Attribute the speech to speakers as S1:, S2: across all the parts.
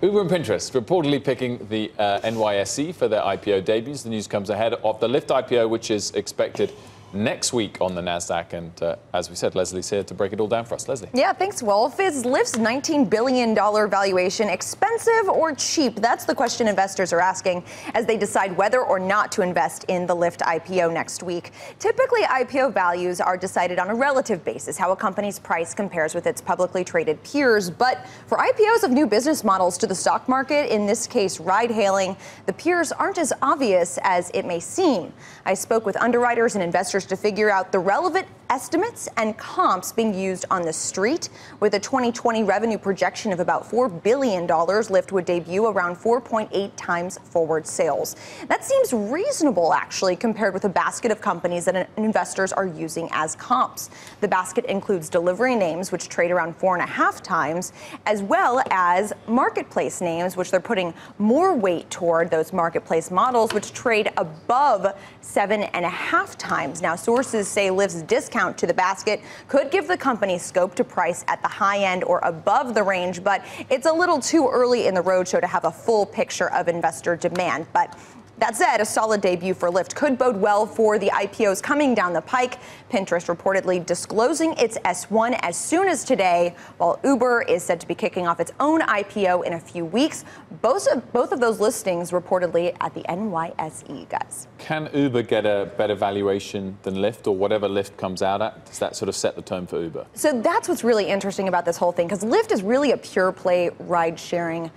S1: Uber and Pinterest reportedly picking the NYSE for their IPO debuts. The news comes ahead of the Lyft IPO, which is expected next week on the NASDAQ. And as we said, Leslie's here to break it all down for us. Leslie.
S2: Yeah, thanks, Wolf. Is Lyft's $19 billion valuation expensive or cheap? That's the question investors are asking as they decide whether or not to invest in the Lyft IPO next week. Typically, IPO values are decided on a relative basis, how a company's price compares with its publicly traded peers. But for IPOs of new business models to the stock market, in this case, ride-hailing, the peers aren't as obvious as it may seem. I spoke with underwriters and investors to figure out the relevant estimates and comps being used on the street. With a 2020 revenue projection of about $4 billion, Lyft would debut around 4.8 times forward sales. That seems reasonable, actually, compared with a basket of companies that investors are using as comps. The basket includes delivery names, which trade around 4.5 times, as well as marketplace names, which they're putting more weight toward, those marketplace models, which trade above 7.5 times. Now, sources say Lyft's discount to the basket could give the company scope to price at the high end or above the range, but it's a little too early in the roadshow to have a full picture of investor demand. But that said, a solid debut for Lyft could bode well for the IPOs coming down the pike. Pinterest reportedly disclosing its S1 as soon as today, while Uber is said to be kicking off its own IPO in a few weeks. Both of those listings reportedly at the NYSE, guys.
S1: Can Uber get a better valuation than Lyft, or whatever Lyft comes out at? Does that sort of set the tone for Uber?
S2: So that's what's really interesting about this whole thing, because Lyft is really a pure play ride-sharing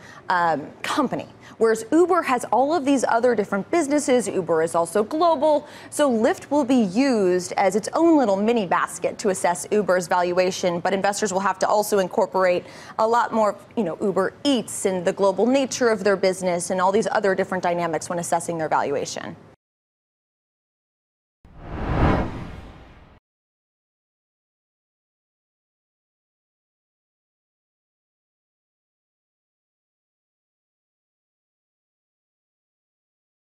S2: company, whereas Uber has all of these other different businesses. Uber is also global, so Lyft will be used as its own little mini basket to assess Uber's valuation, but investors will have to also incorporate a lot more, Uber Eats and the global nature of their business and all these other different dynamics when assessing their valuation.